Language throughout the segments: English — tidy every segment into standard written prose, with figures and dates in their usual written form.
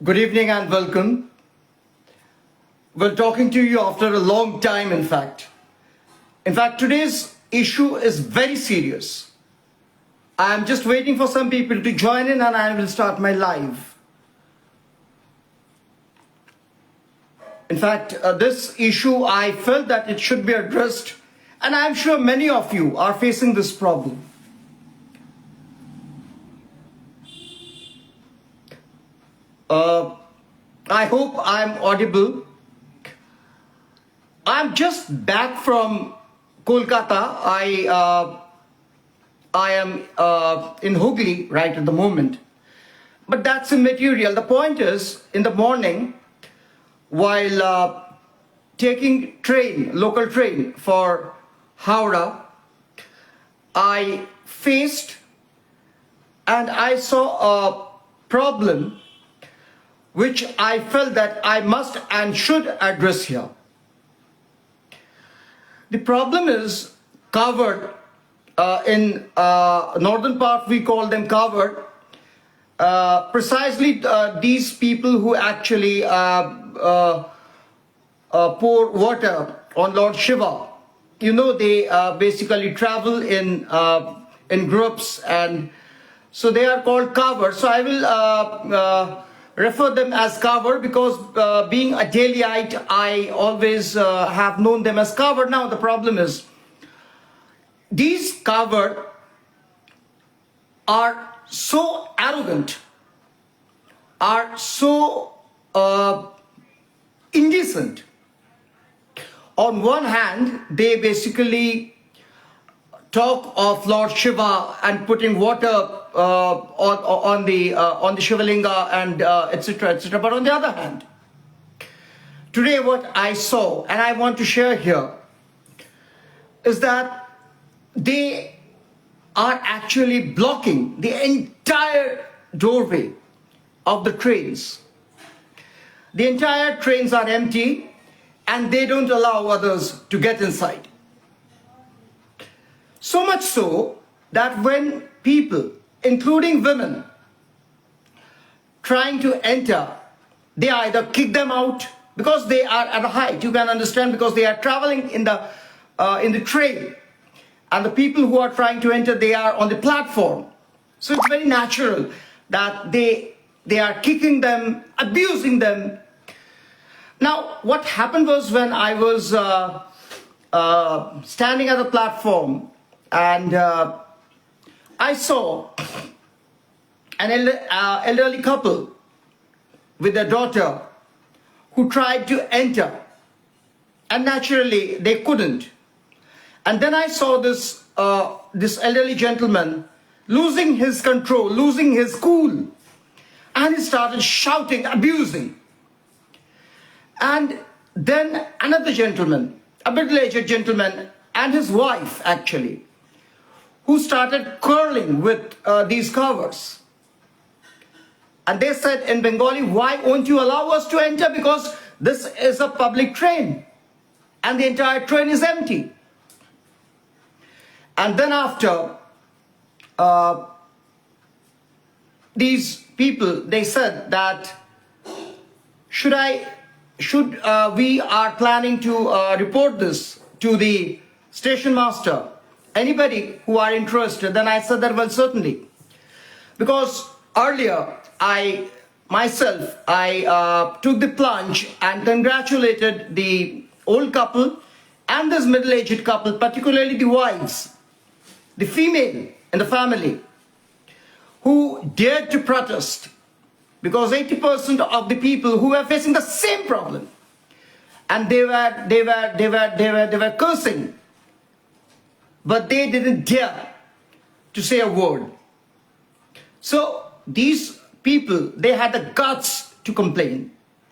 Good evening and welcome. We're talking to you after a long time, in fact. Today's issue is very serious. I'm just waiting for some people to join in and I will start my live. This issue, I felt that it should be addressed, and I'm sure many of you are facing this problem. I hope I'm audible. I'm just back from Kolkata. I am in Hooghly right at the moment. But that's immaterial. The point is, in the morning, while taking local train for Howrah, I faced and I saw a problem which I felt that I must and should address here. The problem is covered in northern part, we call them covered. Precisely these people who actually pour water on Lord Shiva. You know, they basically travel in groups, and so they are called Kavars. So I will refer them as Kanwar because being a Delhiite, I always have known them as Kanwar. Now the problem is, these Kanwar are so arrogant, are so indecent. On one hand, they basically talk of Lord Shiva and putting water on the Shivalinga and etc. etc. But on the other hand, today what I saw and I want to share here is that they are actually blocking the entire doorway of the trains. The entire trains are empty and they don't allow others to get inside. So much so that when people, including women, trying to enter, they either kick them out because they are at a height. You can understand, because they are traveling in the train, and the people who are trying to enter, they are on the platform. So it's very natural that they are kicking them, abusing them. Now, what happened was, when I was standing at the platform, and I saw an elderly couple with their daughter who tried to enter, and naturally they couldn't. And then I saw this elderly gentleman losing his control, losing his cool, and he started shouting, abusing. And then another gentleman, a middle-aged gentleman, and his wife actually, who started quarreling with these Kavars. And they said in Bengali, why won't you allow us to enter? Because this is a public train and the entire train is empty. And then after, these people, they said that we are planning to report this to the station master. Anybody who are interested? Then I said that, well, certainly. Because earlier, I took the plunge and congratulated the old couple and this middle-aged couple, particularly the wives, the female in the family, who dared to protest, because 80% of the people who were facing the same problem, and they were cursing, but they didn't dare to say a word. So these people, they had the guts to complain,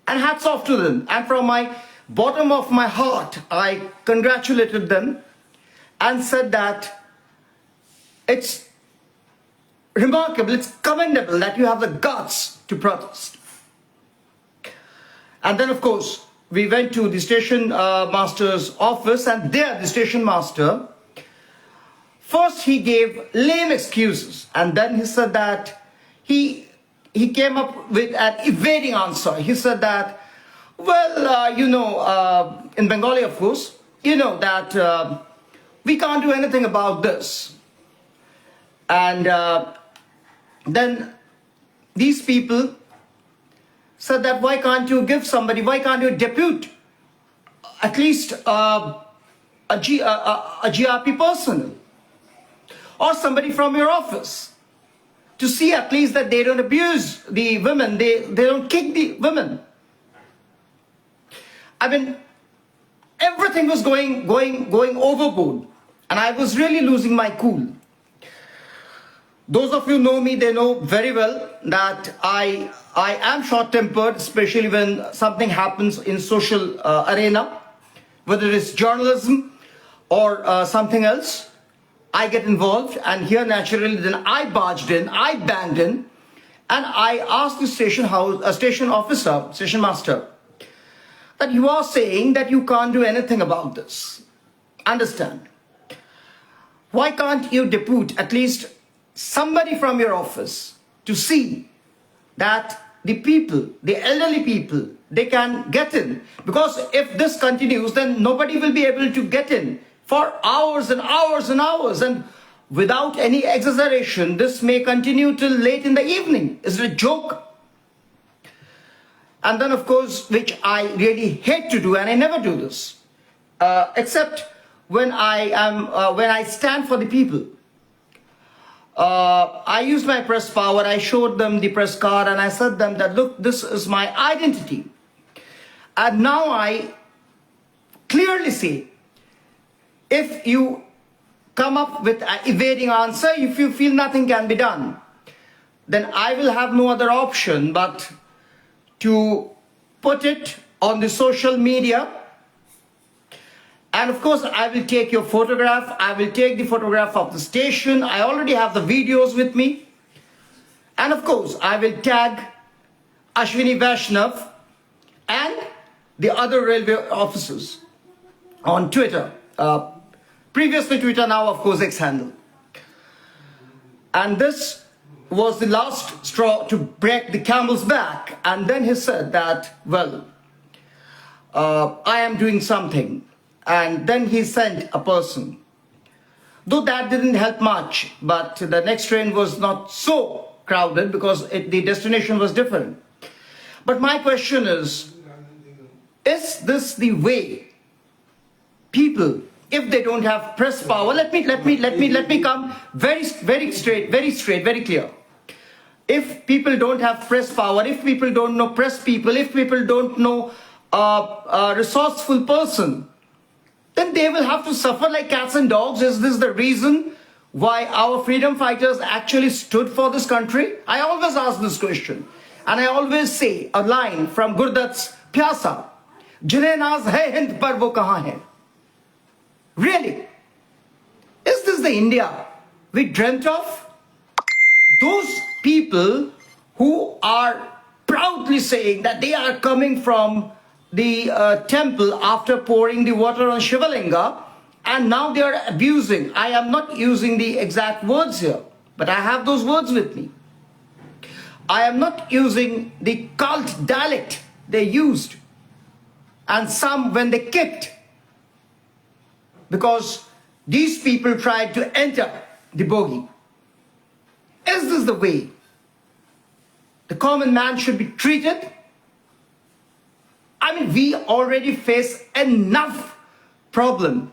and hats off to them. And from my bottom of my heart, I congratulated them and said that it's remarkable, it's commendable that you have the guts to protest. And then, of course, we went to the station master's office, and there the station master, first he gave lame excuses, and then he said that he he came up with an evading answer. He said that, well, in Bengali, of course, that we can't do anything about this. And then these people said that why can't you depute at least a GRP person or somebody from your office to see at least that they don't abuse the women, they don't kick the women. I mean, everything was going overboard, and I was really losing my cool. Those of you who know me, they know very well that I am short-tempered, especially when something happens in social arena, whether it's journalism or something else. I get involved, and here naturally then I barged in, I banged in, and I asked the station officer, station master, that you are saying that you can't do anything about this. Understand? Why can't you depute at least somebody from your office to see that the people, the elderly people, they can get in? Because if this continues, then nobody will be able to get in for hours and hours and hours, and without any exaggeration, this may continue till late in the evening. Is it a joke? And then, of course, which I really hate to do, and I never do this, except when I stand for the people. I used my press power. I showed them the press card, and I said them that, look, this is my identity. And now I clearly say, if you come up with an evading answer, if you feel nothing can be done, then I will have no other option but to put it on the social media. And of course, I will take your photograph. I will take the photograph of the station. I already have the videos with me. And of course, I will tag Ashwini Vaishnav and the other railway officers on Twitter. Previously Twitter, now of course X handle. And this was the last straw to break the camel's back. And then he said that, well, I am doing something. And then he sent a person. Though that didn't help much, but the next train was not so crowded because the destination was different. But my question is this the way people, if they don't have press power, let me come very straight, very clear. If people don't have press power, if people don't know press people, if people don't know a resourceful person, then they will have to suffer like cats and dogs. Is this the reason why our freedom fighters actually stood for this country? I always ask this question, and I always say a line from Gurdat's Pyasa, "Jinhe naaz hai Hind par wo kahan hai?" Really? Is this the India we dreamt of? Those people who are proudly saying that they are coming from the temple after pouring the water on Shivalinga, and now they are abusing. I am not using the exact words here, but I have those words with me. I am not using the cult dialect they used, and some when they kicked, because these people tried to enter the bogie. Is this the way the common man should be treated? I mean, we already face enough problem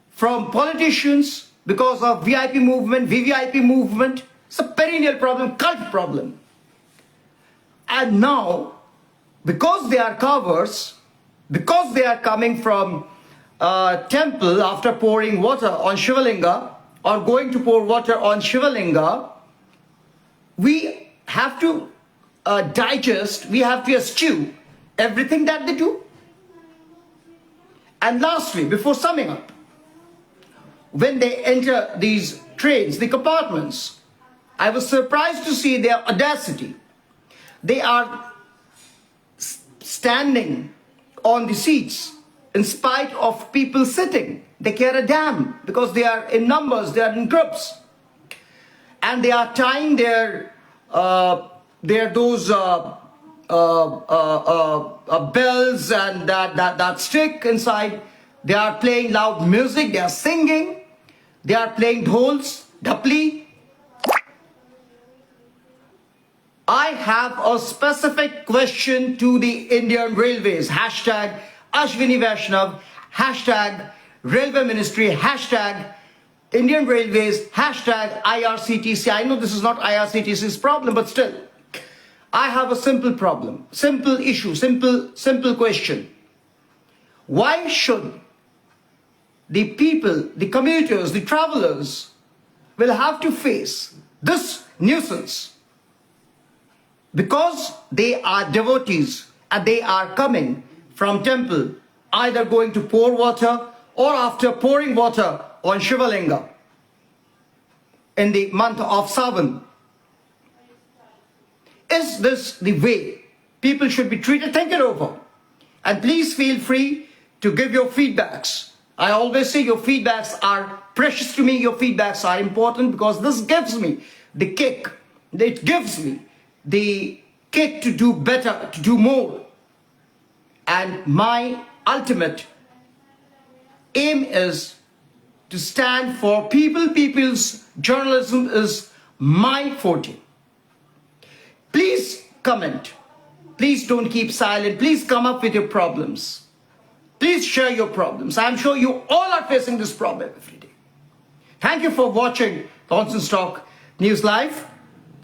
from politicians because of VIP movement, VVIP movement. It's a perennial problem, cult problem. And now, because they are Kavars, because they are coming from temple after pouring water on Shivalinga or going to pour water on Shivalinga, we have to digest, we have to eschew everything that they do. And lastly, before summing up, when they enter these trains, the compartments, I was surprised to see their audacity. They are standing on the seats in spite of people sitting. They care a damn because they are in numbers, they are in groups. And they are tying their there are those bells and that stick inside. They are playing loud music, they are singing, they are playing dhols, dapli. I have a specific question to the Indian Railways. Hashtag Ashwini Vaishnav, hashtag Railway Ministry, hashtag Indian Railways, hashtag IRCTC. I know this is not IRCTC's problem, but still, I have a simple problem, simple issue, simple question. Why should the people, the commuters, the travelers will have to face this nuisance? Because they are devotees and they are coming from temple, either going to pour water or after pouring water on Shivalinga in the month of Savan. Is this the way people should be treated? Think it over. And please feel free to give your feedbacks. I always say your feedbacks are precious to me. Your feedbacks are important because this gives me the kick. It gives me the kick to do better, to do more. And my ultimate aim is to stand for people. People's journalism is my forte. Please comment. Please don't keep silent. Please come up with your problems. Please share your problems. I'm sure you all are facing this problem every day. Thank you for watching Confronting Talk News Live.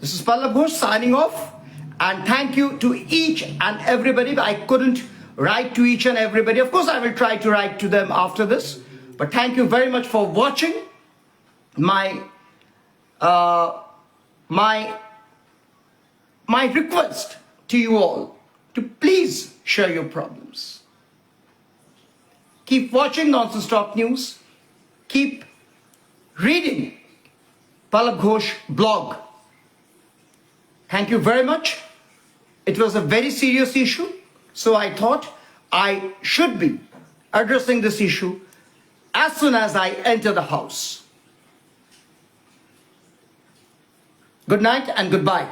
This is Pallab Ghosh signing off. And thank you to each and everybody. I couldn't write to each and everybody. Of course, I will try to write to them after this. But thank you very much for watching. My request to you all to please share your problems. Keep watching Nonsense Talk News. Keep reading Pallab Ghosh blog. Thank you very much. It was a very serious issue, so I thought I should be addressing this issue as soon as I enter the house. Good night and goodbye.